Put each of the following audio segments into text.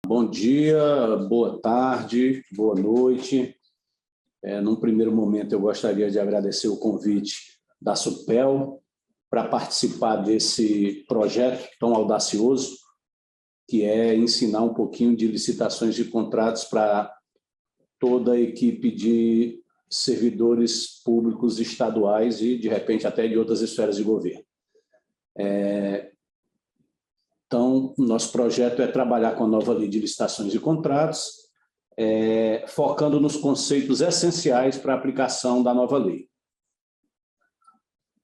Bom dia, boa tarde, boa noite. Num primeiro momento, eu gostaria de agradecer o convite da Supel para participar desse projeto tão audacioso, que é ensinar um pouquinho de licitações de contratos para toda a equipe de servidores públicos estaduais e, de repente, até de outras esferas de governo. Então, nosso projeto é trabalhar com a nova lei de licitações e contratos, focando nos conceitos essenciais para a aplicação da nova lei.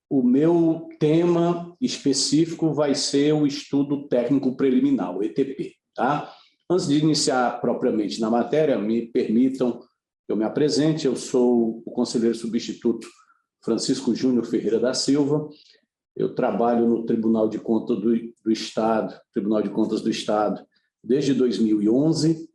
O meu tema específico vai ser o estudo técnico preliminar, o ETP. Tá? Antes de iniciar propriamente na matéria, me permitam que eu me apresente. Eu sou o conselheiro substituto Francisco Júnior Ferreira da Silva. Eu trabalho no Tribunal de Contas do Estado, desde 2011.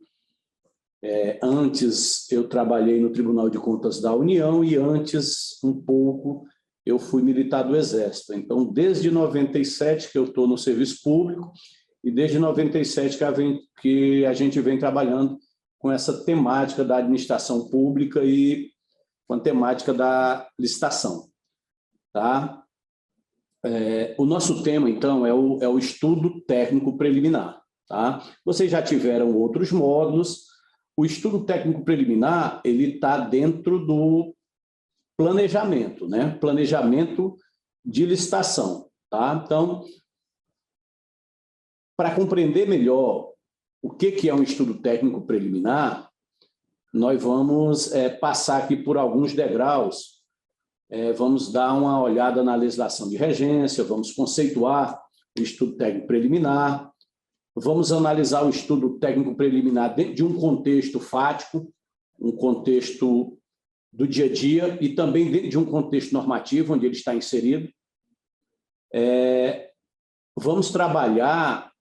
Antes, eu trabalhei no Tribunal de Contas da União e antes, um pouco, eu fui militar do Exército. Então, desde 97 que eu estou no serviço público e desde 97 que a gente vem trabalhando com essa temática da administração pública e com a temática da licitação. Tá? O nosso tema, então, é o estudo técnico preliminar. Tá? Vocês já tiveram outros módulos. O estudo técnico preliminar ele está dentro do planejamento, né? Planejamento de licitação. Tá? Então, para compreender melhor o que é um estudo técnico preliminar, nós vamos passar aqui por alguns degraus. Vamos dar uma olhada na legislação de regência, vamos conceituar o estudo técnico preliminar, vamos analisar o estudo técnico preliminar dentro de um contexto fático, um contexto do dia a dia e também dentro de um contexto normativo, onde ele está inserido. Vamos trabalhar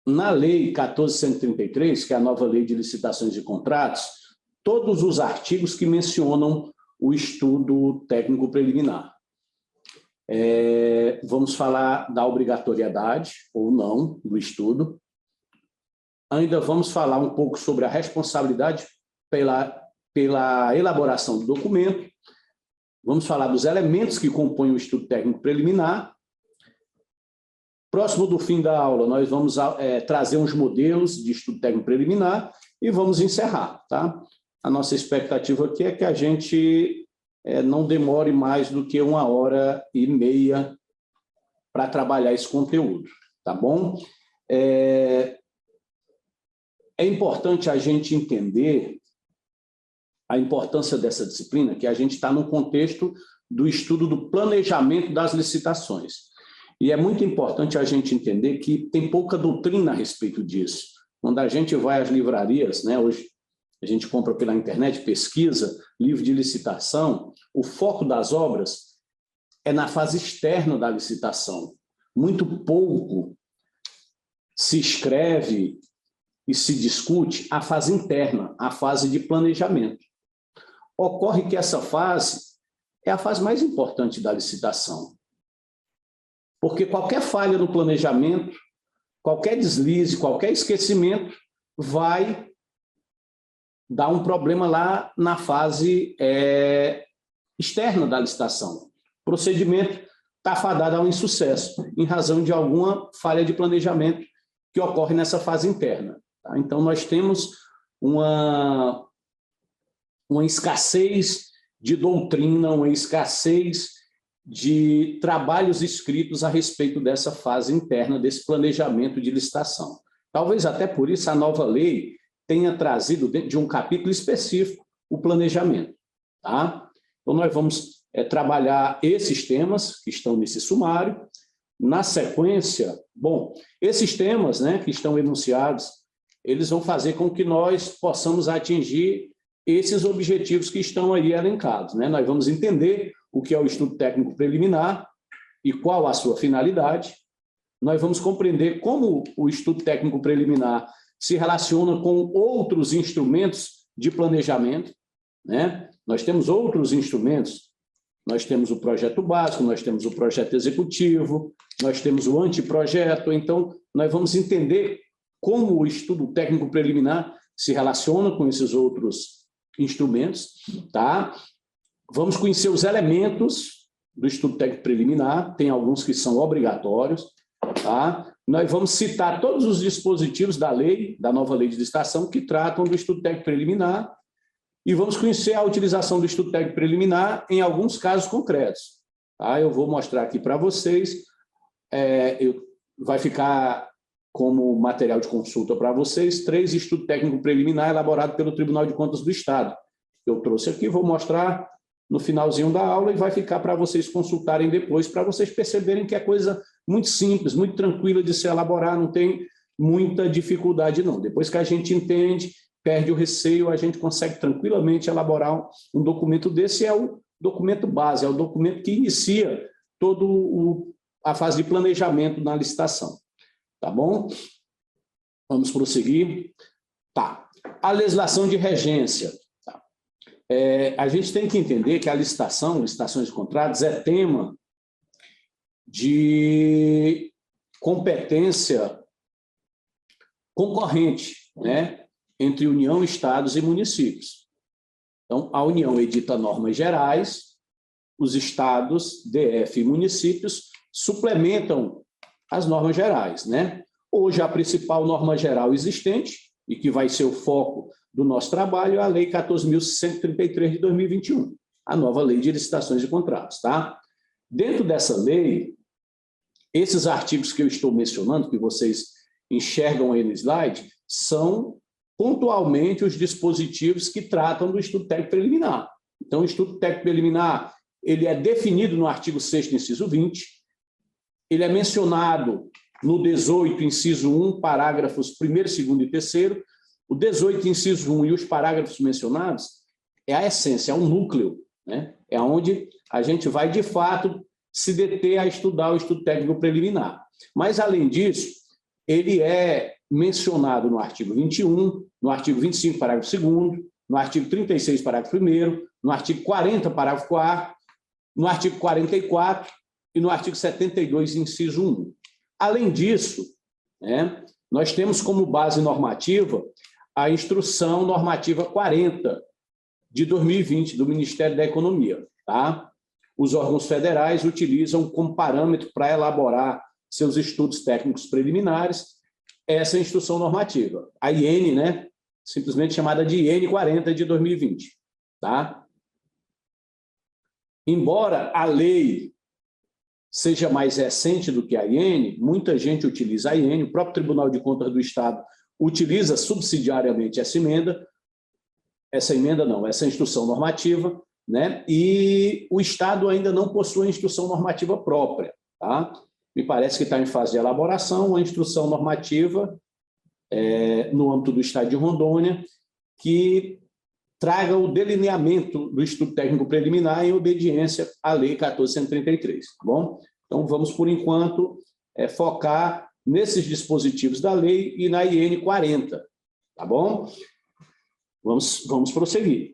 na Lei 14.133, que é a nova Lei de Licitações e Contratos, todos os artigos que mencionam o estudo técnico preliminar. Vamos falar da obrigatoriedade ou não do estudo. Ainda vamos falar um pouco sobre a responsabilidade pela elaboração do documento. Vamos falar dos elementos que compõem o estudo técnico preliminar. Próximo do fim da aula, nós vamos trazer uns modelos de estudo técnico preliminar e vamos encerrar. Tá? A nossa expectativa aqui é que a gente não demore mais do que 1h30 para trabalhar esse conteúdo, tá bom? É importante a gente entender a importância dessa disciplina, que a gente está no contexto do estudo do planejamento das licitações. E é muito importante a gente entender que tem pouca doutrina a respeito disso. Quando a gente vai às livrarias, né, hoje a gente compra pela internet, pesquisa, livro de licitação, o foco das obras é na fase externa da licitação. Muito pouco se escreve e se discute a fase interna, a fase de planejamento. Ocorre que essa fase é a fase mais importante da licitação. Porque qualquer falha no planejamento, qualquer deslize, qualquer esquecimento vai dar um problema lá na fase externa da licitação. O procedimento está fadado ao insucesso, em razão de alguma falha de planejamento que ocorre nessa fase interna. Tá? Então, nós temos uma escassez de doutrina, uma escassez de trabalhos escritos a respeito dessa fase interna, desse planejamento de licitação. Talvez até por isso a nova lei tenha trazido dentro de um capítulo específico o planejamento. Tá? Então, nós vamos trabalhar esses temas que estão nesse sumário. Na sequência, bom, esses temas, né, que estão enunciados, eles vão fazer com que nós possamos atingir esses objetivos que estão aí elencados. Né? Nós vamos entender o que é o estudo técnico preliminar e qual a sua finalidade. nós vamos compreender como o estudo técnico preliminar se relaciona com outros instrumentos de planejamento, né? Nós temos outros instrumentos, nós temos o projeto básico, nós temos o projeto executivo, nós temos o anteprojeto, então nós vamos entender como o estudo técnico preliminar se relaciona com esses outros instrumentos, tá? Vamos conhecer os elementos do estudo técnico preliminar, tem alguns que são obrigatórios, tá? Nós vamos citar todos os dispositivos da lei, da nova lei de licitação, que tratam do estudo técnico preliminar, e vamos conhecer a utilização do estudo técnico preliminar em alguns casos concretos. Tá? Eu vou mostrar aqui para vocês, vai ficar como material de consulta para vocês, 3 estudos técnicos preliminares elaborados pelo Tribunal de Contas do Estado. Eu trouxe aqui, vou mostrar no finalzinho da aula e vai ficar para vocês consultarem depois, para vocês perceberem que é coisa muito simples, muito tranquila de se elaborar, não tem muita dificuldade, não. Depois que a gente entende, perde o receio, a gente consegue tranquilamente elaborar um documento desse, é o documento base, é o documento que inicia toda a fase de planejamento na licitação. Tá bom? Vamos prosseguir. Tá. A legislação de regência. Tá. A gente tem que entender que a licitação, licitações de contratos, é tema de competência concorrente, né, entre União, Estados e municípios. Então, a União edita normas gerais, os estados, DF e municípios suplementam as normas gerais, né? Hoje, a principal norma geral existente, e que vai ser o foco do nosso trabalho, é a Lei 14.133 de 2021, a nova Lei de Licitações e Contratos, tá? Dentro dessa lei, esses artigos que eu estou mencionando, que vocês enxergam aí no slide, são pontualmente os dispositivos que tratam do estudo técnico preliminar. Então, o estudo técnico preliminar, ele é definido no artigo 6º, inciso 20, ele é mencionado no 18, inciso 1, parágrafos 1º, 2º e 3º. O 18, inciso 1 e os parágrafos mencionados é a essência, é um núcleo, né? É onde a gente vai, de fato, se deter a estudar o estudo técnico preliminar. Mas, além disso, ele é mencionado no artigo 21, no artigo 25, parágrafo 2º, no artigo 36, parágrafo 1º, no artigo 40, parágrafo 4º, no artigo 44 e no artigo 72, inciso 1. Além disso, né, nós temos como base normativa a Instrução Normativa 40 de 2020 do Ministério da Economia. Tá? Os órgãos federais utilizam como parâmetro para elaborar seus estudos técnicos preliminares essa instrução normativa, a IN, né, simplesmente chamada de IN 40 de 2020. Tá? Embora a lei seja mais recente do que a IN, muita gente utiliza a IN, o próprio Tribunal de Contas do Estado utiliza subsidiariamente essa instrução normativa, né? E o Estado ainda não possui a instrução normativa própria. Tá? Me parece que está em fase de elaboração a instrução normativa no âmbito do Estado de Rondônia, que traga o delineamento do estudo técnico preliminar em obediência à Lei 14.133, tá bom? Então, vamos, por enquanto, focar nesses dispositivos da lei e na IN 40, tá bom? Vamos prosseguir.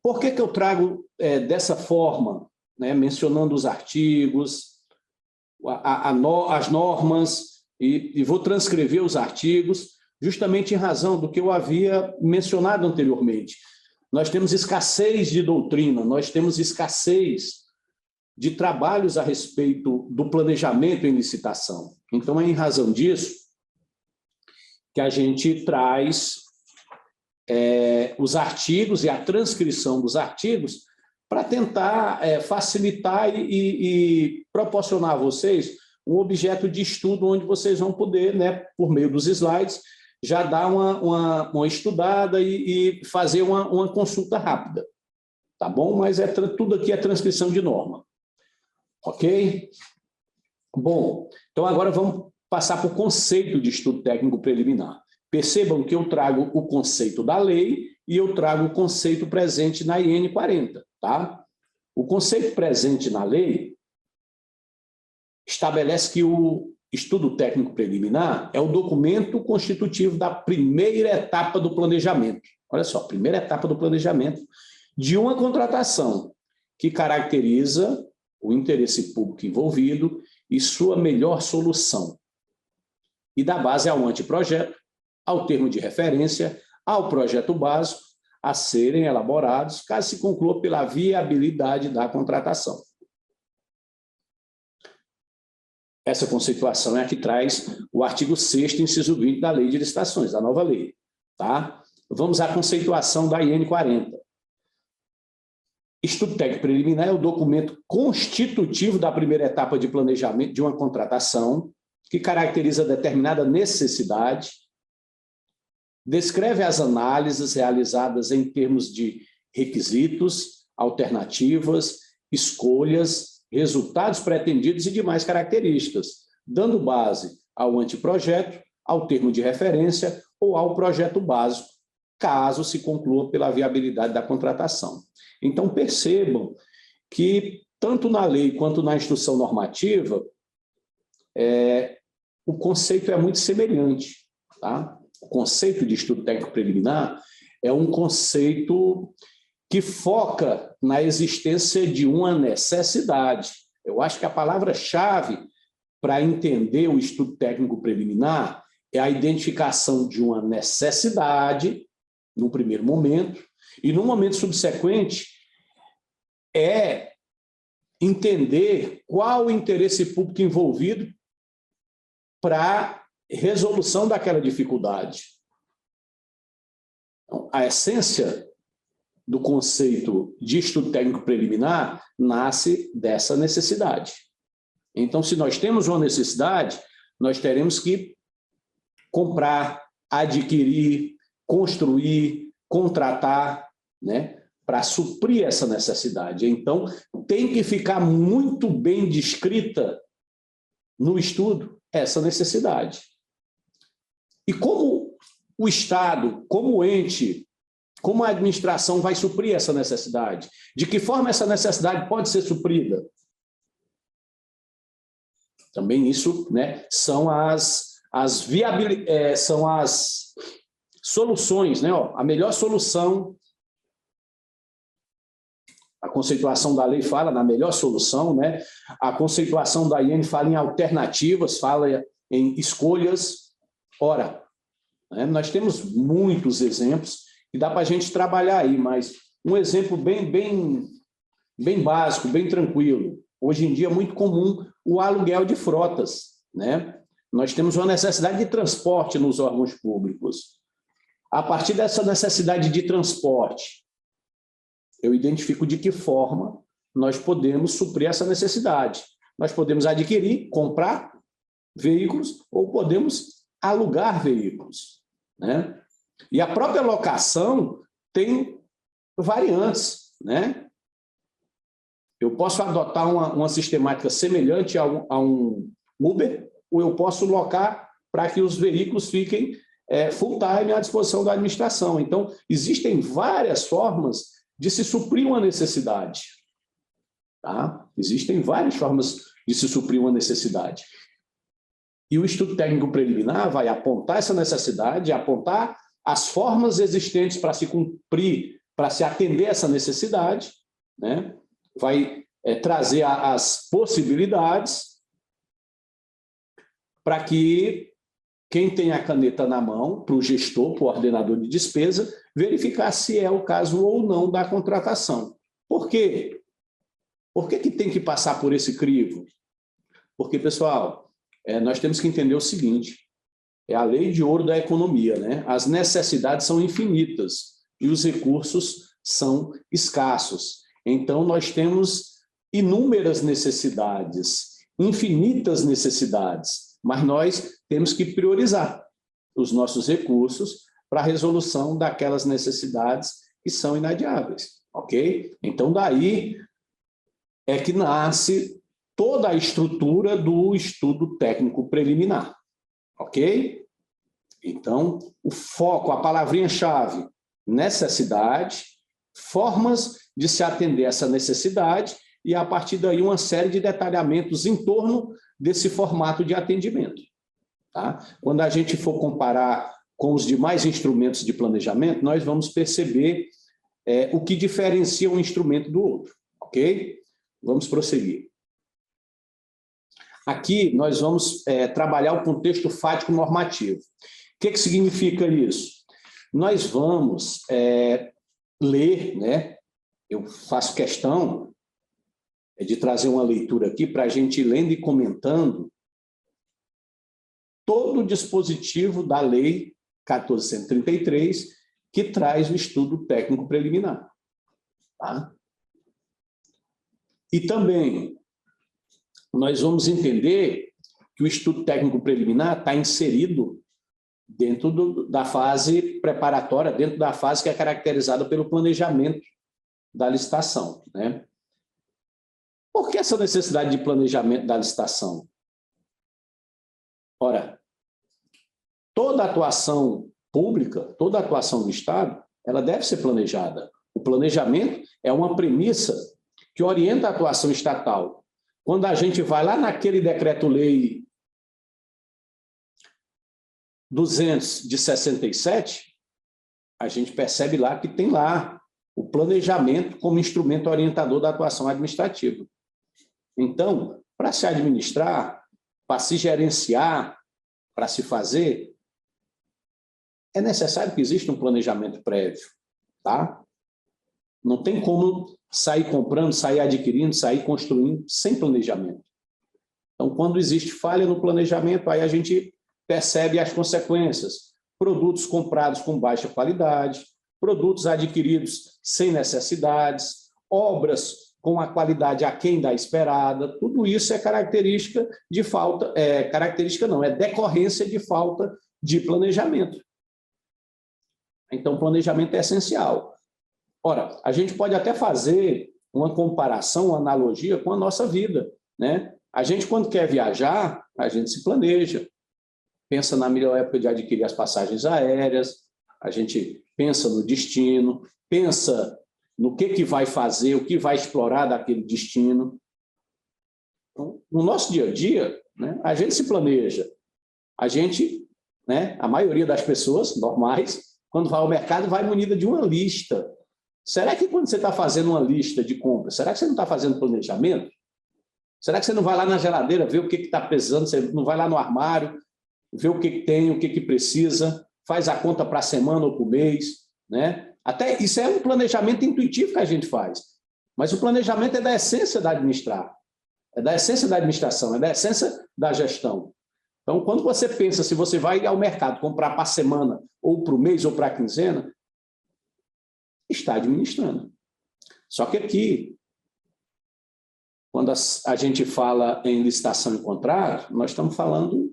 Por que eu trago dessa forma, né, mencionando os artigos, as normas, e vou transcrever os artigos, justamente em razão do que eu havia mencionado anteriormente. Nós temos escassez de doutrina, nós temos escassez de trabalhos a respeito do planejamento em licitação. Então, é em razão disso que a gente traz os artigos e a transcrição dos artigos para tentar facilitar e proporcionar a vocês um objeto de estudo onde vocês vão poder, né, por meio dos slides, já dar uma estudada e fazer uma consulta rápida. Tá bom? Mas tudo aqui é transcrição de norma. Ok? Bom, então agora vamos passar para o conceito de estudo técnico preliminar. Percebam que eu trago o conceito da lei e eu trago o conceito presente na IN 40. Tá? O conceito presente na lei estabelece que o estudo técnico preliminar é o documento constitutivo da primeira etapa do planejamento. Olha só, primeira etapa do planejamento de uma contratação que caracteriza o interesse público envolvido e sua melhor solução. E dá base ao anteprojeto, ao termo de referência, ao projeto básico, a serem elaborados, caso se conclua pela viabilidade da contratação. Essa conceituação é a que traz o artigo 6º, inciso 20 da Lei de Licitações, da nova lei. Tá? Vamos à conceituação da IN 40. Estudo técnico preliminar é o documento constitutivo da primeira etapa de planejamento de uma contratação, que caracteriza determinada necessidade, descreve as análises realizadas em termos de requisitos, alternativas, escolhas, resultados pretendidos e demais características, dando base ao anteprojeto, ao termo de referência ou ao projeto básico, caso se conclua pela viabilidade da contratação. Então, percebam que, tanto na lei quanto na instrução normativa, o conceito é muito semelhante. Tá? O conceito de estudo técnico preliminar é um conceito que foca na existência de uma necessidade. Eu acho que a palavra-chave para entender o estudo técnico preliminar é a identificação de uma necessidade, no primeiro momento, e no momento subsequente é entender qual o interesse público envolvido para a resolução daquela dificuldade. Então, a essência do conceito de estudo técnico preliminar nasce dessa necessidade. Então, se nós temos uma necessidade, nós teremos que comprar, adquirir, construir, contratar, né, para suprir essa necessidade. Então, tem que ficar muito bem descrita no estudo essa necessidade. E como o Estado, como o ente, como a administração vai suprir essa necessidade? De que forma essa necessidade pode ser suprida? Também isso, né, são as soluções, né? A melhor solução, a conceituação da lei fala na melhor solução, né? A conceituação da IN fala em alternativas, fala em escolhas. Ora, né, nós temos muitos exemplos que dá para a gente trabalhar aí, mas um exemplo bem básico, bem tranquilo. Hoje em dia é muito comum o aluguel de frotas, né? Nós temos uma necessidade de transporte nos órgãos públicos. A partir dessa necessidade de transporte, eu identifico de que forma nós podemos suprir essa necessidade. Nós podemos adquirir, comprar veículos ou podemos alugar veículos, né? E a própria locação tem variantes, né? Eu posso adotar uma sistemática semelhante a um Uber, ou eu posso locar para que os veículos fiquem full-time à disposição da administração. Então, existem várias formas de se suprir uma necessidade. Tá? Existem várias formas de se suprir uma necessidade. E o estudo técnico preliminar vai apontar essa necessidade, apontar as formas existentes para se cumprir, para se atender essa necessidade, né? Vai trazer as possibilidades para que quem tem a caneta na mão, para o gestor, para o ordenador de despesa, verificar se é o caso ou não da contratação. Por quê? Por que tem que passar por esse crivo? Porque, pessoal, nós temos que entender o seguinte, é a lei de ouro da economia, né? As necessidades são infinitas e os recursos são escassos. Então, nós temos inúmeras necessidades, infinitas necessidades, mas nós temos que priorizar os nossos recursos para a resolução daquelas necessidades que são inadiáveis, ok? Então, daí é que nasce toda a estrutura do estudo técnico preliminar, ok? Então, o foco, a palavrinha-chave, necessidade, formas de se atender a essa necessidade e, a partir daí, uma série de detalhamentos em torno desse formato de atendimento. Tá? Quando a gente for comparar com os demais instrumentos de planejamento, nós vamos perceber o que diferencia um instrumento do outro, ok? Vamos prosseguir. Aqui nós vamos trabalhar o contexto fático normativo. O que significa isso? Nós vamos ler, né? Eu faço questão de trazer uma leitura aqui para a gente ir lendo e comentando todo o dispositivo da Lei 1433, que traz o estudo técnico preliminar. Tá? E também nós vamos entender que o estudo técnico preliminar está inserido dentro da fase preparatória, dentro da fase que é caracterizada pelo planejamento da licitação. Né? Por que essa necessidade de planejamento da licitação? Ora, toda atuação pública, toda atuação do Estado, ela deve ser planejada. O planejamento é uma premissa que orienta a atuação estatal. Quando a gente vai lá naquele decreto-lei 200 de 67, a gente percebe lá que tem lá o planejamento como instrumento orientador da atuação administrativa. Então, para se administrar, para se gerenciar, para se fazer, é necessário que exista um planejamento prévio, tá? Não tem como sair comprando, sair adquirindo, sair construindo sem planejamento. Então, quando existe falha no planejamento, aí a gente percebe as consequências. Produtos comprados com baixa qualidade, produtos adquiridos sem necessidades, obras com a qualidade aquém da esperada, tudo isso é característica de falta, é decorrência de falta de planejamento. Então, o planejamento é essencial. Ora, a gente pode até fazer uma comparação, uma analogia com a nossa vida, né? A gente, quando quer viajar, a gente se planeja, pensa na melhor época de adquirir as passagens aéreas, a gente pensa no destino, pensa no que vai fazer, o que vai explorar daquele destino. Então, no nosso dia a dia, né, a gente se planeja. A gente, né, a maioria das pessoas normais, quando vai ao mercado, vai munida de uma lista. Será que quando você está fazendo uma lista de compras, será que você não está fazendo planejamento? Será que você não vai lá na geladeira ver o que está pesando, você não vai lá no armário, ver o que tem, o que precisa, faz a conta para a semana ou para o mês, né? Até isso é um planejamento intuitivo que a gente faz, mas o planejamento é da essência da administrar, é da essência da administração, é da essência da gestão. Então, quando você pensa se você vai ao mercado comprar para a semana, ou para o mês, ou para a quinzena, está administrando. Só que aqui, quando a gente fala em licitação e contrato, nós estamos falando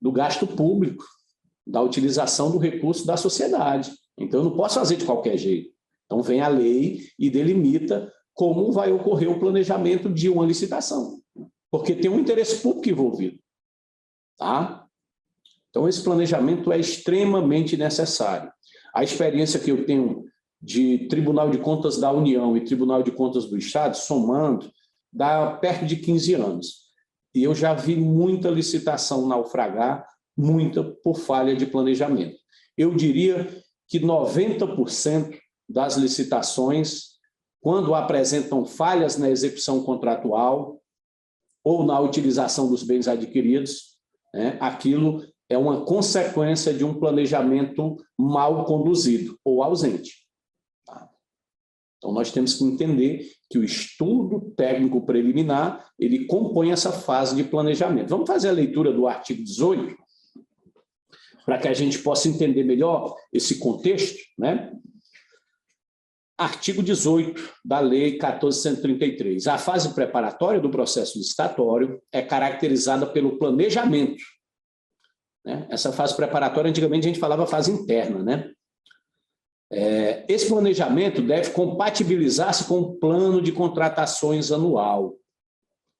do gasto público, da utilização do recurso da sociedade. Então, eu não posso fazer de qualquer jeito. Então, vem a lei e delimita como vai ocorrer o planejamento de uma licitação, porque tem um interesse público envolvido. Tá? Então, esse planejamento é extremamente necessário. A experiência que eu tenho de Tribunal de Contas da União e Tribunal de Contas do Estado, somando, dá perto de 15 anos. E eu já vi muita licitação naufragar, muita por falha de planejamento. Eu diria que 90% das licitações, quando apresentam falhas na execução contratual ou na utilização dos bens adquiridos, né, aquilo é uma consequência de um planejamento mal conduzido ou ausente. Tá? Então, nós temos que entender que o estudo técnico preliminar, ele compõe essa fase de planejamento. Vamos fazer a leitura do artigo 18, para que a gente possa entender melhor esse contexto, né? Artigo 18 da Lei 14.133. A fase preparatória do processo licitatório é caracterizada pelo planejamento. Né? Essa fase preparatória, antigamente, a gente falava fase interna, né? Esse planejamento deve compatibilizar-se com o plano de contratações anual,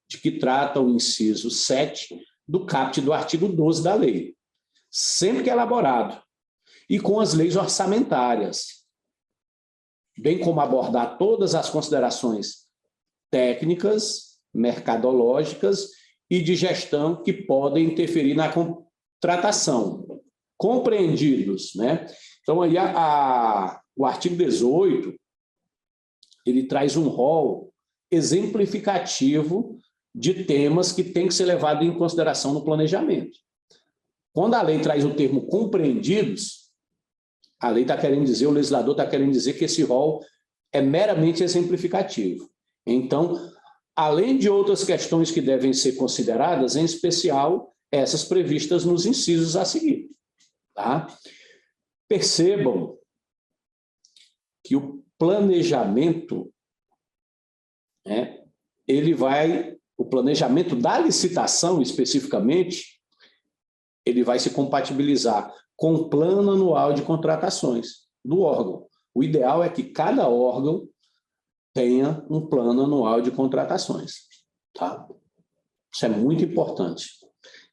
de que trata o inciso 7 do caput do artigo 12 da lei, sempre que elaborado, e com as leis orçamentárias, bem como abordar todas as considerações técnicas, mercadológicas e de gestão que podem interferir na contratação, compreendidos, né? Então, aí o artigo 18, ele traz um rol exemplificativo de temas que tem que ser levado em consideração no planejamento. Quando a lei traz o termo compreendidos, a lei está querendo dizer, o legislador está querendo dizer que esse rol é meramente exemplificativo. Então, além de outras questões que devem ser consideradas, em especial essas previstas nos incisos a seguir. Tá? Percebam que o planejamento, né, o planejamento da licitação, especificamente, ele vai se compatibilizar com o plano anual de contratações do órgão. O ideal é que cada órgão tenha um plano anual de contratações. Tá? Isso é muito importante.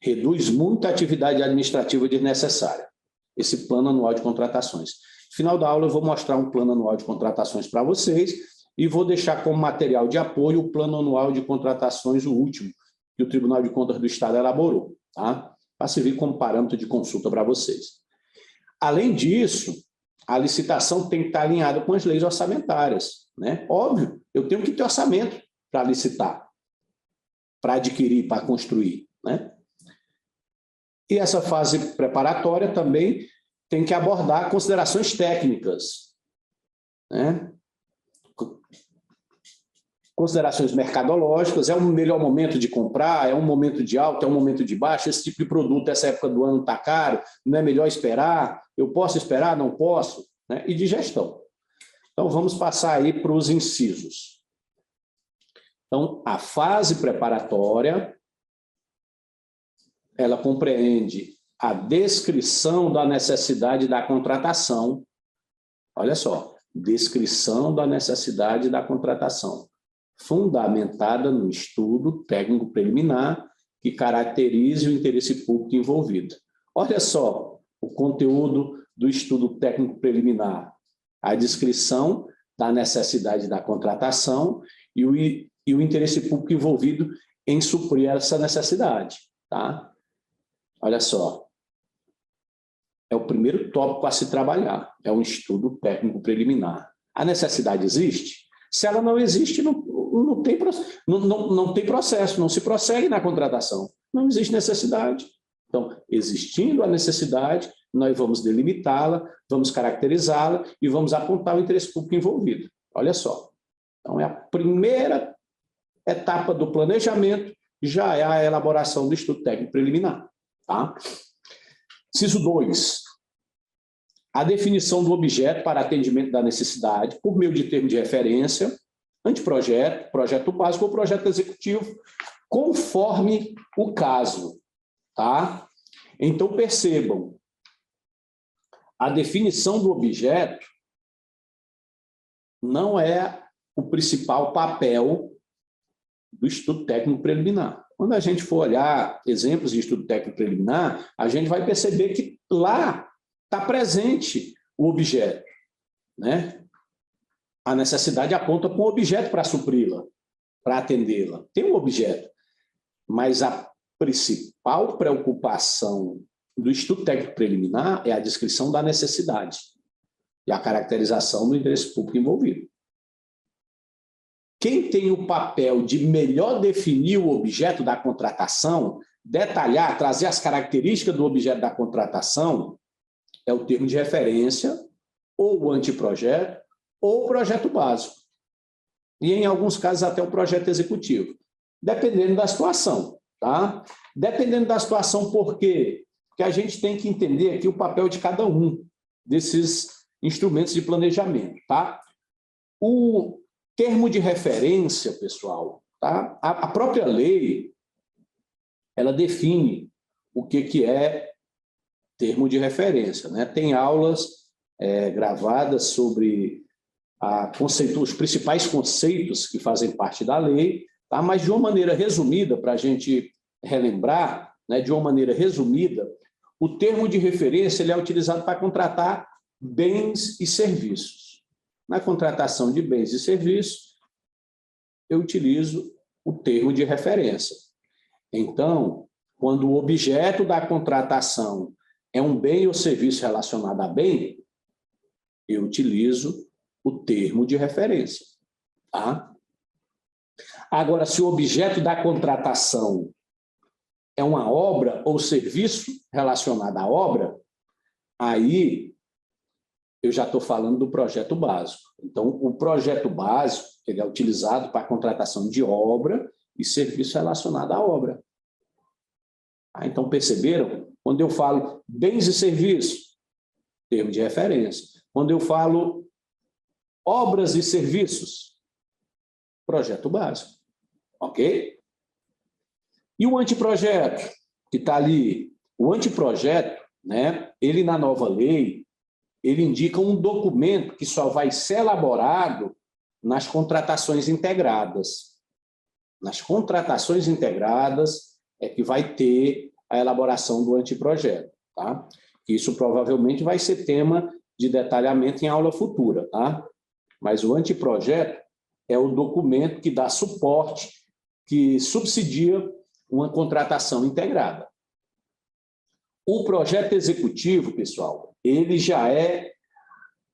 Reduz muito a atividade administrativa desnecessária, esse plano anual de contratações. No final da aula, eu vou mostrar um plano anual de contratações para vocês e vou deixar como material de apoio o plano anual de contratações, o último, que o Tribunal de Contas do Estado elaborou, tá? Para servir como parâmetro de consulta para vocês. Além disso, a licitação tem que estar alinhada com as leis orçamentárias, né? Óbvio, eu tenho que ter orçamento para licitar, para adquirir, para construir, né? E essa fase preparatória também tem que abordar considerações técnicas, né? Considerações mercadológicas, é o melhor momento de comprar, é um momento de alta, é um momento de baixa, esse tipo de produto, essa época do ano está caro, não é melhor esperar, eu posso esperar, não posso, né? E de gestão. Então, vamos passar aí para os incisos. Então, a fase preparatória, ela compreende a descrição da necessidade da contratação. Olha só, descrição da necessidade da contratação, fundamentada no estudo técnico preliminar que caracterize o interesse público envolvido. Olha só o conteúdo do estudo técnico preliminar, a descrição da necessidade da contratação e o interesse público envolvido em suprir essa necessidade. Tá? Olha só, é o primeiro tópico a se trabalhar, é um estudo técnico preliminar. A necessidade existe? Se ela não existe, não tem processo, não se prossegue na contratação. Não existe necessidade. Então, existindo a necessidade, nós vamos delimitá-la, vamos caracterizá-la e vamos apontar o interesse público envolvido. Olha só. Então, é a primeira etapa do planejamento, já é a elaboração do estudo técnico preliminar. Tá? Inciso 2. A definição do objeto para atendimento da necessidade por meio de termo de referência, anteprojeto, projeto básico ou projeto executivo, conforme o caso. Tá? Então, percebam, a definição do objeto não é o principal papel do estudo técnico preliminar. Quando a gente for olhar exemplos de estudo técnico preliminar, a gente vai perceber que lá está presente o objeto, né? A necessidade aponta para um objeto para supri-la, para atendê-la. Tem um objeto, mas a principal preocupação do estudo técnico preliminar é a descrição da necessidade e a caracterização do interesse público envolvido. Quem tem o papel de melhor definir o objeto da contratação, detalhar, trazer as características do objeto da contratação, é o termo de referência, ou o anteprojeto, ou o projeto básico. E, em alguns casos, até o projeto executivo. Dependendo da situação. Tá? Dependendo da situação, por quê? Porque a gente tem que entender aqui o papel de cada um desses instrumentos de planejamento. Tá? O termo de referência, pessoal, tá? A própria lei, ela define o que é termo de referência, né? Tem aulas gravadas sobre os principais conceitos que fazem parte da lei, tá? Mas de uma maneira resumida, para a gente relembrar, né? De uma maneira resumida, o termo de referência ele é utilizado para contratar bens e serviços. Na contratação de bens e serviços, eu utilizo o termo de referência. Então, quando o objeto da contratação é um bem ou serviço relacionado a bem, eu utilizo o termo de referência. Tá? Agora, se o objeto da contratação é uma obra ou serviço relacionado à obra, aí eu já estou falando do projeto básico. Então, o projeto básico ele é utilizado para a contratação de obra e serviço relacionado à obra. Então, perceberam? Quando eu falo bens e serviços, termo de referência. Quando eu falo obras e serviços, projeto básico. Ok? E o anteprojeto, que está ali? O anteprojeto, né, ele na nova lei, ele indica um documento que só vai ser elaborado nas contratações integradas. Nas contratações integradas é que vai ter a elaboração do anteprojeto. Tá? Isso provavelmente vai ser tema de detalhamento em aula futura. Tá? Mas o anteprojeto é o documento que dá suporte, que subsidia uma contratação integrada. O projeto executivo, pessoal, ele já é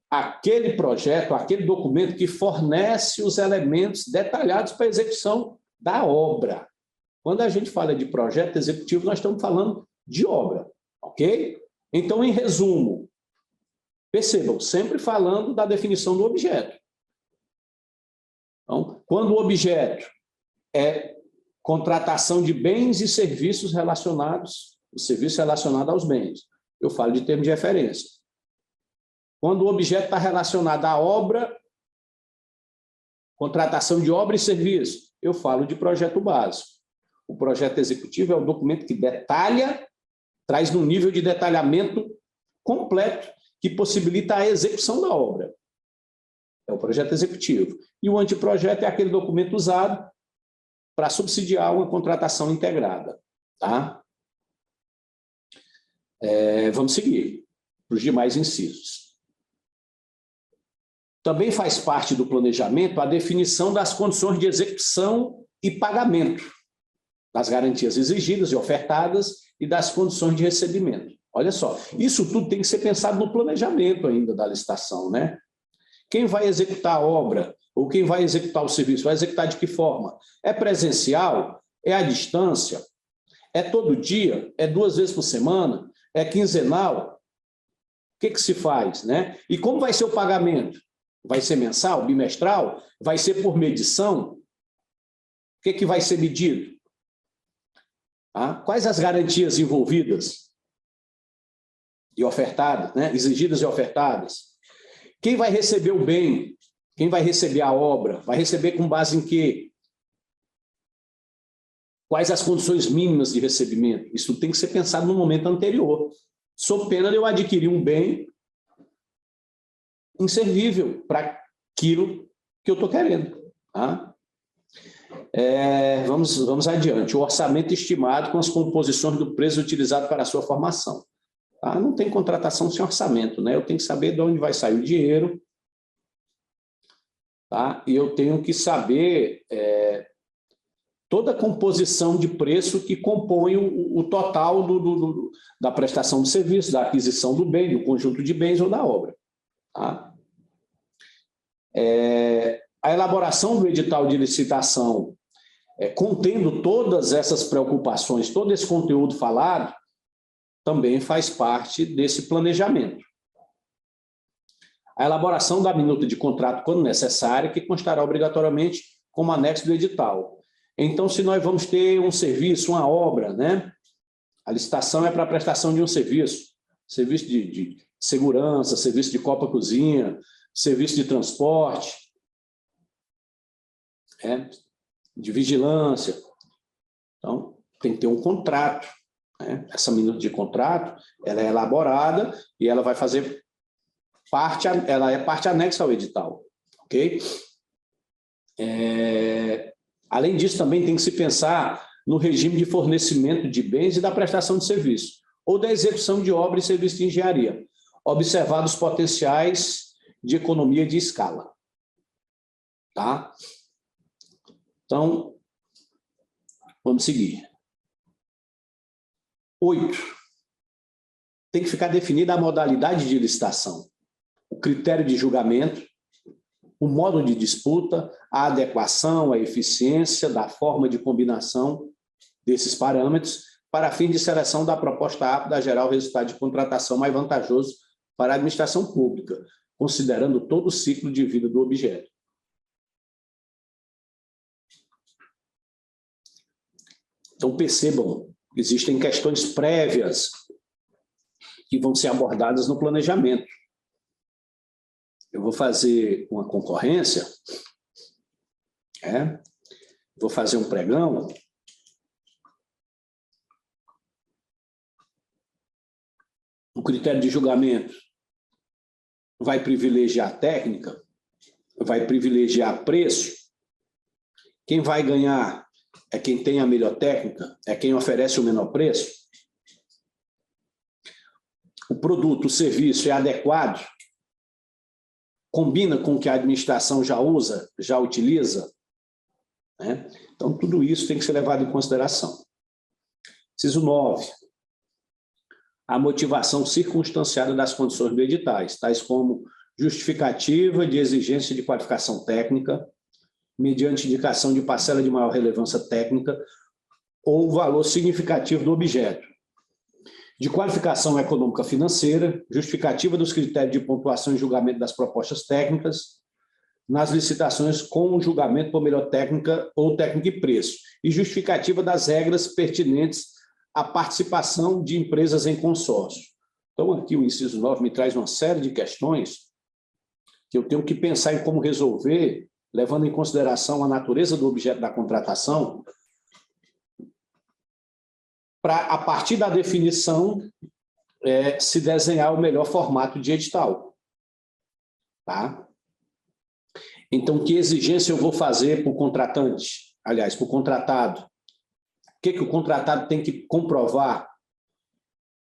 aquele projeto, aquele documento que fornece os elementos detalhados para a execução da obra. Quando a gente fala de projeto executivo, nós estamos falando de obra, ok? Então, em resumo, percebam, sempre falando da definição do objeto. Então, quando o objeto é contratação de bens e serviços relacionados, o serviço relacionado aos bens, eu falo de termo de referência. Quando o objeto está relacionado à obra, contratação de obra e serviço, eu falo de projeto básico. O projeto executivo é o documento que detalha, traz um nível de detalhamento completo que possibilita a execução da obra. É o projeto executivo. E o anteprojeto é aquele documento usado para subsidiar uma contratação integrada. Tá? Vamos seguir para os demais incisos. Também faz parte do planejamento a definição das condições de execução e pagamento, das garantias exigidas e ofertadas e das condições de recebimento. Olha só, isso tudo tem que ser pensado no planejamento ainda da licitação, né? Quem vai executar a obra ou quem vai executar o serviço, vai executar de que forma? É presencial? É à distância? É todo dia? É 2 vezes por semana? É quinzenal? O que se faz, né? E como vai ser o pagamento? Vai ser mensal, bimestral? Vai ser por medição? O que vai ser medido? Quais as garantias envolvidas e ofertadas, né? Exigidas e ofertadas? Quem vai receber o bem? Quem vai receber a obra? Vai receber com base em quê? Quais as condições mínimas de recebimento? Isso tem que ser pensado no momento anterior. Sob pena de eu adquirir um bem inservível para aquilo que eu estou querendo. Tá? Vamos adiante. O orçamento estimado com as composições do preço utilizado para a sua formação. Tá? Não tem contratação sem orçamento, né? Eu tenho que saber de onde vai sair o dinheiro, tá? E eu tenho que saber toda a composição de preço que compõe o total da prestação de serviço, da aquisição do bem, do conjunto de bens ou da obra. Tá? A elaboração do edital de licitação, contendo todas essas preocupações, todo esse conteúdo falado, também faz parte desse planejamento. A elaboração da minuta de contrato, quando necessária, que constará obrigatoriamente como anexo do edital. Então, se nós vamos ter um serviço, uma obra, né? A licitação é para a prestação de um serviço de segurança, serviço de copa-cozinha, serviço de transporte, de vigilância. Então, tem que ter um contrato. Né? Essa minuta de contrato, ela é elaborada e ela vai fazer parte, ela é parte anexa ao edital. Ok? Além disso, também tem que se pensar no regime de fornecimento de bens e da prestação de serviço, ou da execução de obra e serviço de engenharia, observados os potenciais de economia de escala. Tá? Então, vamos seguir. 8. Tem que ficar definida a modalidade de licitação, o critério de julgamento, o modo de disputa, a adequação, a eficiência da forma de combinação desses parâmetros para fim de seleção da proposta apta a gerar o resultado de contratação mais vantajoso para a administração pública, considerando todo o ciclo de vida do objeto. Então, percebam, existem questões prévias que vão ser abordadas no planejamento. Eu vou fazer uma concorrência, vou fazer um pregão, o critério de julgamento vai privilegiar a técnica, vai privilegiar preço. Quem vai ganhar é quem tem a melhor técnica, é quem oferece o menor preço. O produto, o serviço é adequado, combina com o que a administração já usa, já utiliza, né? Então, tudo isso tem que ser levado em consideração. Inciso 9. A motivação circunstanciada das condições do editais, tais como justificativa de exigência de qualificação técnica, mediante indicação de parcela de maior relevância técnica ou valor significativo do objeto, de qualificação econômica financeira, justificativa dos critérios de pontuação e julgamento das propostas técnicas, nas licitações com julgamento por melhor técnica ou técnica e preço, e justificativa das regras pertinentes à participação de empresas em consórcio. Então, aqui o inciso 9 me traz uma série de questões que eu tenho que pensar em como resolver, levando em consideração a natureza do objeto da contratação, para, a partir da definição, se desenhar o melhor formato de edital. Tá? Então, que exigência eu vou fazer para o contratante? Aliás, para o contratado? O que o contratado tem que comprovar?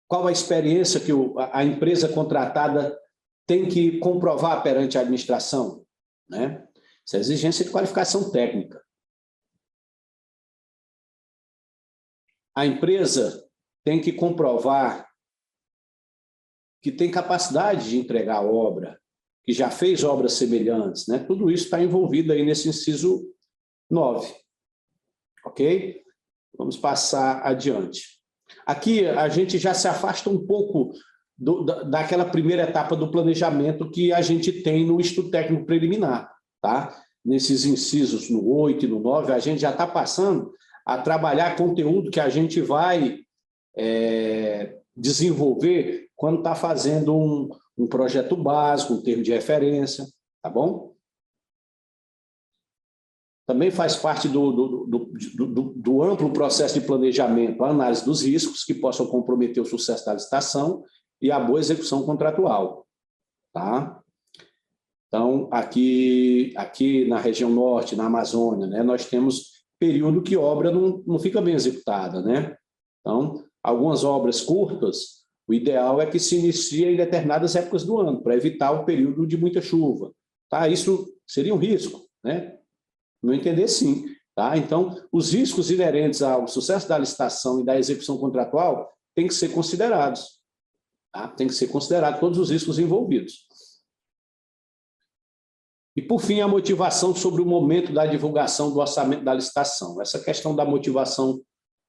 Qual a experiência que a empresa contratada tem que comprovar perante a administração? Né? Essa é a exigência de qualificação técnica. A empresa tem que comprovar que tem capacidade de entregar a obra, que já fez obras semelhantes, né? Tudo isso está envolvido aí nesse inciso 9. Ok? Vamos passar adiante. Aqui a gente já se afasta um pouco daquela primeira etapa do planejamento que a gente tem no estudo técnico preliminar. Tá? Nesses incisos no 8 e no 9, a gente já está passando a trabalhar conteúdo que a gente vai desenvolver quando está fazendo um projeto básico, um termo de referência, tá bom? Também faz parte do amplo processo de planejamento, a análise dos riscos que possam comprometer o sucesso da licitação e a boa execução contratual. Tá? Então, aqui na região norte, na Amazônia, né, nós temos período que obra não fica bem executada. Né? Então, algumas obras curtas, o ideal é que se inicie em determinadas épocas do ano, para evitar o período de muita chuva. Tá? Isso seria um risco, né? No entender, sim. Tá? Então, os riscos inerentes ao sucesso da licitação e da execução contratual têm que ser considerados. Tá? Tem que ser considerado todos os riscos envolvidos. E, por fim, a motivação sobre o momento da divulgação do orçamento da licitação. Essa questão da motivação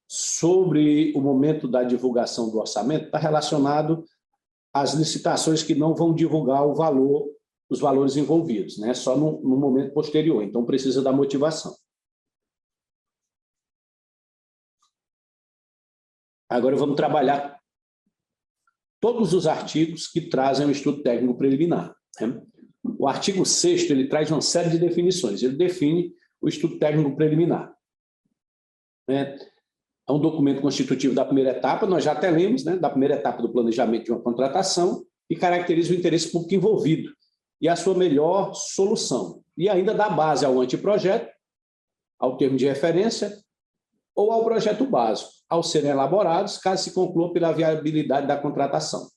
sobre o momento da divulgação do orçamento está relacionado às licitações que não vão divulgar os valores envolvidos, né? Só no momento posterior, então precisa da motivação. Agora vamos trabalhar todos os artigos que trazem o estudo técnico preliminar. Né? O artigo 6º, ele traz uma série de definições, ele define o estudo técnico preliminar. É um documento constitutivo da primeira etapa, nós já até lemos, né, da primeira etapa do planejamento de uma contratação, e caracteriza o interesse público envolvido e a sua melhor solução. E ainda dá base ao anteprojeto, ao termo de referência ou ao projeto básico, ao serem elaborados, caso se conclua pela viabilidade da contratação.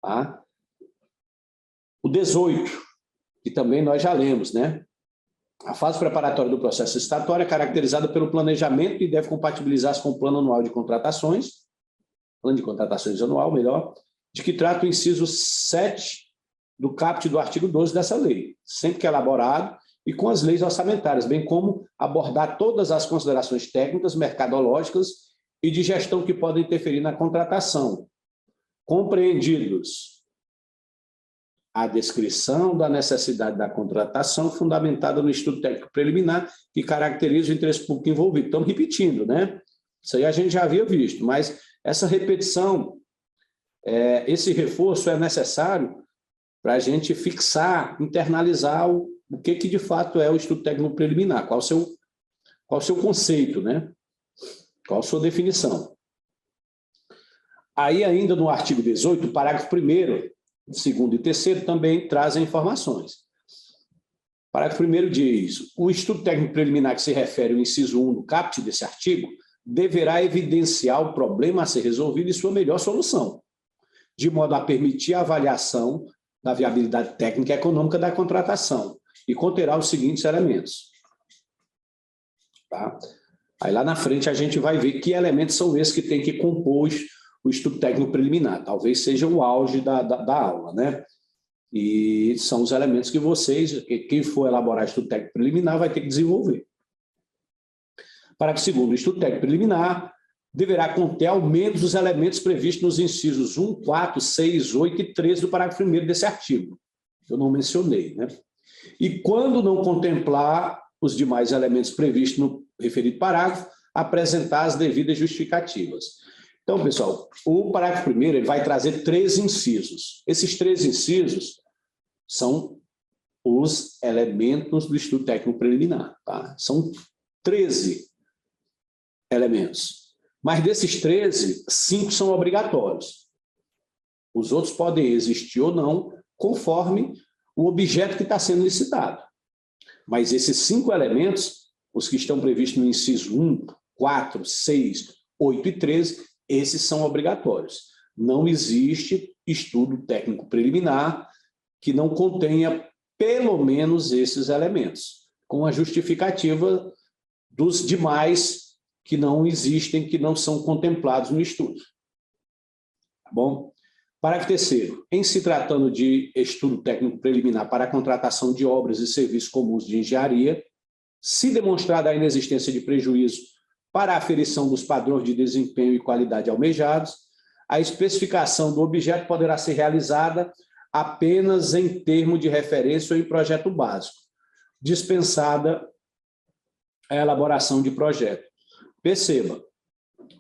Tá? O 18, que também nós já lemos, né? A fase preparatória do processo licitatório é caracterizada pelo planejamento e deve compatibilizar-se com o plano anual de contratações, plano de contratações anual, melhor, de que trata o inciso 7 do caput do artigo 12 dessa lei, sempre que elaborado, e com as leis orçamentárias, bem como abordar todas as considerações técnicas, mercadológicas e de gestão que podem interferir na contratação, compreendidos a descrição da necessidade da contratação fundamentada no estudo técnico preliminar que caracteriza o interesse público envolvido. Estamos repetindo, né? Isso aí a gente já havia visto, mas essa repetição, esse reforço é necessário para a gente fixar, internalizar o que de fato é o estudo técnico preliminar, qual o seu conceito, né? Qual a sua definição. Aí, ainda no artigo 18, parágrafo 1º, 2º e 3º também trazem informações. Parágrafo 1º diz: o estudo técnico preliminar que se refere ao inciso 1 do caput desse artigo deverá evidenciar o problema a ser resolvido e sua melhor solução, de modo a permitir a avaliação da viabilidade técnica e econômica da contratação, e conterá os seguintes elementos. Tá? Aí lá na frente a gente vai ver que elementos são esses que tem que compor o estudo técnico preliminar. Talvez seja o auge da aula, né? E são os elementos que quem for elaborar estudo técnico preliminar vai ter que desenvolver. Parágrafo 2º, o estudo técnico preliminar deverá conter ao menos os elementos previstos nos incisos 1, 4, 6, 8 e 13 do parágrafo 1º desse artigo. Eu não mencionei, né? E quando não contemplar os demais elementos previstos no referido parágrafo, apresentar as devidas justificativas. Então, pessoal, o parágrafo 1º ele vai trazer 3 incisos. Esses 3 incisos são os elementos do estudo técnico preliminar. Tá? São 13 elementos. Mas desses 13, 5 são obrigatórios. Os outros podem existir ou não, conforme o objeto que está sendo licitado. Mas esses 5 elementos, os que estão previstos no inciso 1, 4, 6, 8 e 13, esses são obrigatórios. Não existe estudo técnico preliminar que não contenha pelo menos esses elementos, com a justificativa dos demais que não existem, que não são contemplados no estudo. Tá bom? Parágrafo 3º. Em se tratando de estudo técnico preliminar para a contratação de obras e serviços comuns de engenharia, se demonstrada a inexistência de prejuízo para a aferição dos padrões de desempenho e qualidade almejados, a especificação do objeto poderá ser realizada apenas em termo de referência ou em projeto básico, dispensada a elaboração de projeto. Perceba,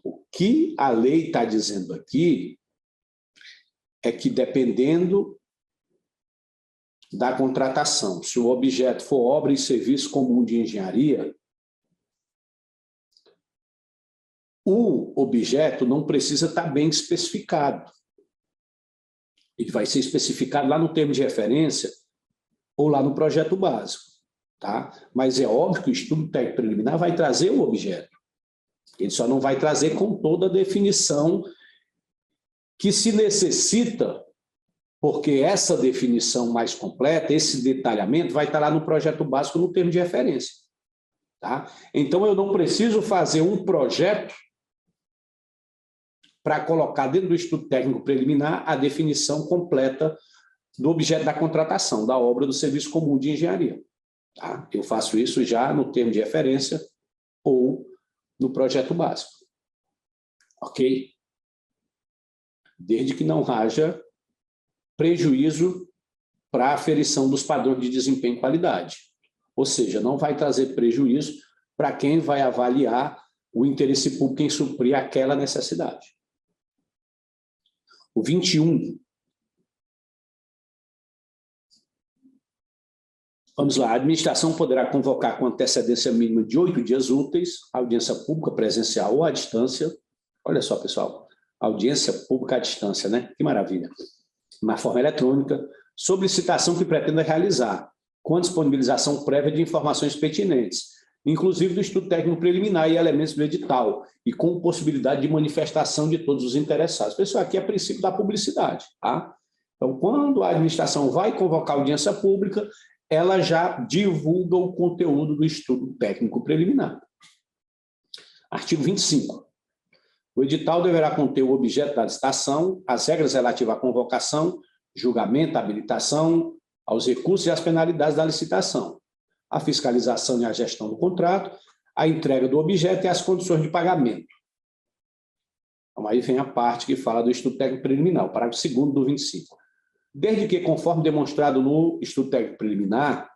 o que a lei está dizendo aqui é que, dependendo da contratação, se o objeto for obra e serviço comum de engenharia, o objeto não precisa estar bem especificado. Ele vai ser especificado lá no termo de referência ou lá no projeto básico. Tá? Mas é óbvio que o estudo técnico preliminar vai trazer o objeto. Ele só não vai trazer com toda a definição que se necessita, porque essa definição mais completa, esse detalhamento, vai estar lá no projeto básico, no termo de referência. Tá? Então, eu não preciso fazer um projeto para colocar dentro do estudo técnico preliminar a definição completa do objeto da contratação, da obra do serviço comum de engenharia. Tá? Eu faço isso já no termo de referência ou no projeto básico. Ok? Desde que não haja prejuízo para a aferição dos padrões de desempenho e qualidade. Ou seja, não vai trazer prejuízo para quem vai avaliar o interesse público em suprir aquela necessidade. O 21. Vamos lá. A administração poderá convocar com antecedência mínima de 8 dias úteis a audiência pública presencial ou à distância. Olha só, pessoal. Audiência pública à distância, né? Que maravilha. Na forma eletrônica, sobre licitação que pretenda realizar, com a disponibilização prévia de informações pertinentes, inclusive do estudo técnico preliminar e elementos do edital, e com possibilidade de manifestação de todos os interessados. Pessoal, aqui é princípio da publicidade, tá? Então, quando a administração vai convocar audiência pública, ela já divulga o conteúdo do estudo técnico preliminar. Artigo 25. O edital deverá conter o objeto da licitação, as regras relativas à convocação, julgamento, habilitação, aos recursos e às penalidades da licitação, a fiscalização e a gestão do contrato, a entrega do objeto e as condições de pagamento. Então, aí vem a parte que fala do estudo técnico preliminar, o parágrafo 2º do 25. Desde que, conforme demonstrado no estudo técnico preliminar,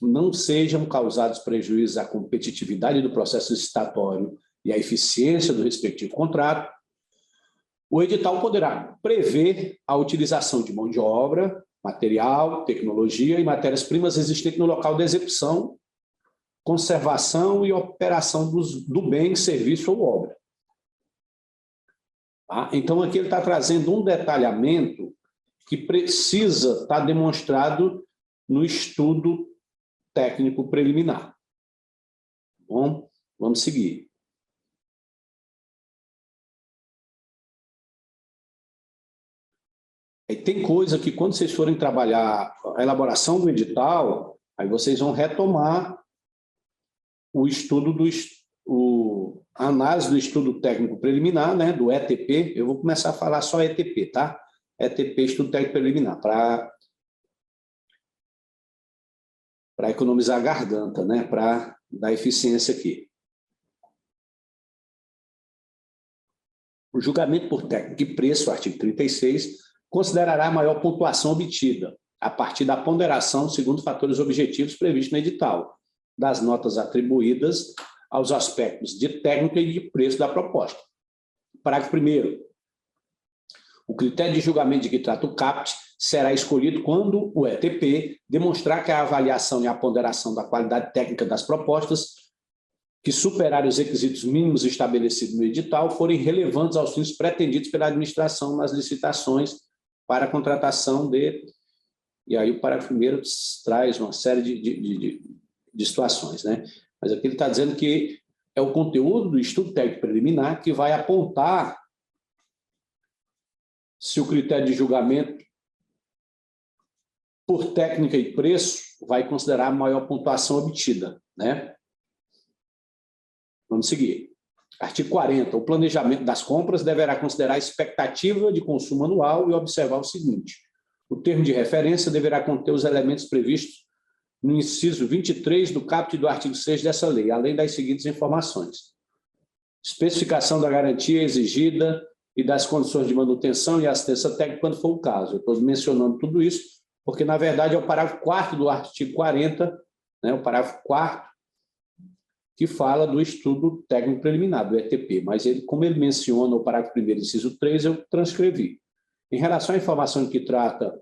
não sejam causados prejuízos à competitividade do processo licitatório e à eficiência do respectivo contrato, o edital poderá prever a utilização de mão de obra, material, tecnologia e matérias-primas existentes no local da execução, conservação e operação do bem, serviço ou obra. Tá? Então, aqui ele está trazendo um detalhamento que precisa estar demonstrado no estudo técnico preliminar. Bom, vamos seguir. E tem coisa que, quando vocês forem trabalhar a elaboração do edital, aí vocês vão retomar o estudo a análise do estudo técnico preliminar, né, do ETP. Eu vou começar a falar só ETP, tá? ETP, estudo técnico preliminar, para economizar a garganta, né, para dar eficiência aqui. O julgamento por técnica e preço, artigo 36, considerará a maior pontuação obtida a partir da ponderação segundo fatores objetivos previstos no edital, das notas atribuídas aos aspectos de técnica e de preço da proposta. Parágrafo 1º. O critério de julgamento de que trata o CAPT será escolhido quando o ETP demonstrar que a avaliação e a ponderação da qualidade técnica das propostas que superarem os requisitos mínimos estabelecidos no edital forem relevantes aos fins pretendidos pela administração nas licitações para a contratação de... E aí o parágrafo 1º traz uma série de situações, né? Mas aqui ele está dizendo que é o conteúdo do estudo técnico preliminar que vai apontar se o critério de julgamento por técnica e preço vai considerar a maior pontuação obtida, né? Vamos seguir. Artigo 40. O planejamento das compras deverá considerar a expectativa de consumo anual e observar o seguinte: o termo de referência deverá conter os elementos previstos no inciso 23 do caput do artigo 6 dessa lei, além das seguintes informações: especificação da garantia exigida e das condições de manutenção e assistência técnica, quando for o caso. Eu estou mencionando tudo isso porque, na verdade, é o parágrafo 4º do artigo 40, né, o parágrafo 4º, que fala do estudo técnico preliminar, do ETP, mas ele, como ele menciona o parágrafo 1º, inciso 3, eu transcrevi. Em relação à informação que trata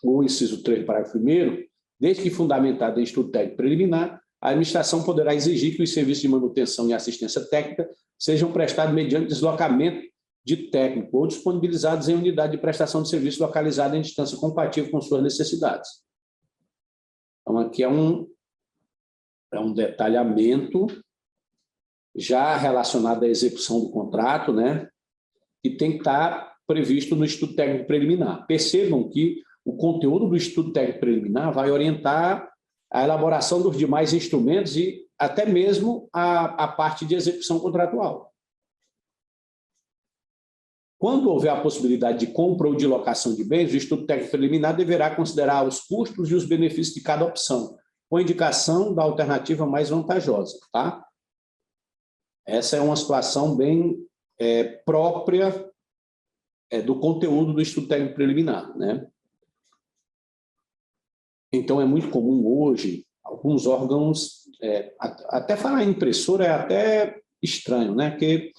o inciso 3 do parágrafo 1º, desde que fundamentada em estudo técnico preliminar, a administração poderá exigir que os serviços de manutenção e assistência técnica sejam prestados mediante deslocamento de técnico ou disponibilizados em unidade de prestação de serviço localizada em distância compatível com suas necessidades. Então, aqui é um detalhamento já relacionado à execução do contrato, né, que tem que estar previsto no estudo técnico preliminar. Percebam que o conteúdo do estudo técnico preliminar vai orientar a elaboração dos demais instrumentos e até mesmo a parte de execução contratual. Quando houver a possibilidade de compra ou de locação de bens, o estudo técnico preliminar deverá considerar os custos e os benefícios de cada opção, com indicação da alternativa mais vantajosa, tá? Essa é uma situação bem própria do conteúdo do estudo técnico preliminar, né? Então, é muito comum hoje, alguns órgãos, até falar em impressora é até estranho, né? Porque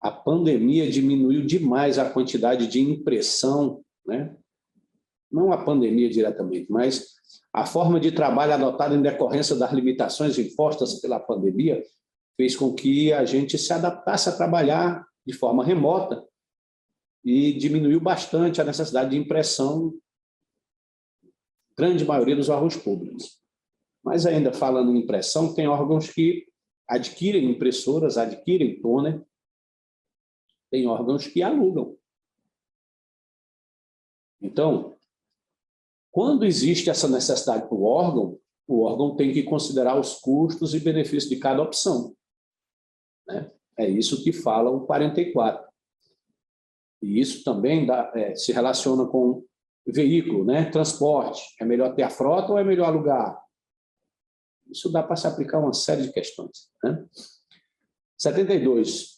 a pandemia diminuiu demais a quantidade de impressão, né? Não a pandemia diretamente, mas a forma de trabalho adotada em decorrência das limitações impostas pela pandemia fez com que a gente se adaptasse a trabalhar de forma remota e diminuiu bastante a necessidade de impressão, grande maioria dos órgãos públicos. Mas ainda falando em impressão, tem órgãos que adquirem impressoras, adquirem toner, tem órgãos que alugam. Então, Quando existe essa necessidade para o órgão tem que considerar os custos e benefícios de cada opção, né? É isso que fala o 44. E isso também se relaciona com veículo, né? Transporte. É melhor ter a frota ou é melhor alugar? Isso dá para se aplicar uma série de questões, né? 72.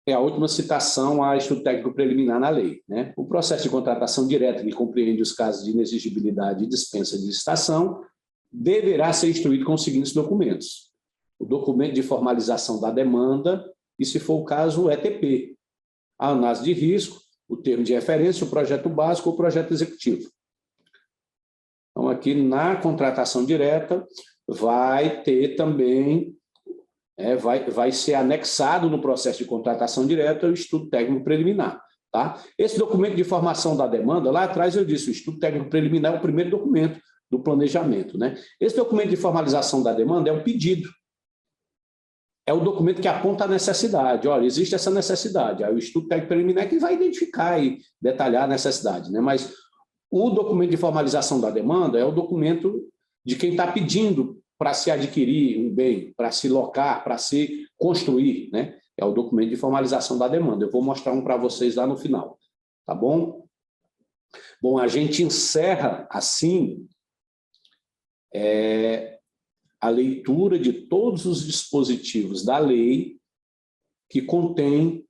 É a última citação a estudo técnico preliminar na lei, né? O processo de contratação direta, que compreende os casos de inexigibilidade e dispensa de licitação, deverá ser instruído com os seguintes documentos: o documento de formalização da demanda e, se for o caso, o ETP, a análise de risco, o termo de referência, o projeto básico ou o projeto executivo. Então, aqui na contratação direta, vai ter também, vai ser anexado no processo de contratação direta o estudo técnico preliminar. Tá? Esse documento de formação da demanda, lá atrás eu disse, o estudo técnico preliminar é o primeiro documento do planejamento, né? Esse documento de formalização da demanda é um pedido. É o documento que aponta a necessidade. Olha, existe essa necessidade. Aí o estudo técnico preliminar é que vai identificar e detalhar a necessidade, né? Mas o documento de formalização da demanda é o documento de quem está pedindo para se adquirir um bem, para se locar, para se construir, né? É o documento de formalização da demanda. Eu vou mostrar um para vocês lá no final, tá bom? Bom, a gente encerra assim a leitura de todos os dispositivos da lei que contém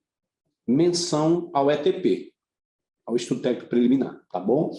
menção ao ETP, ao estudo técnico preliminar, tá bom?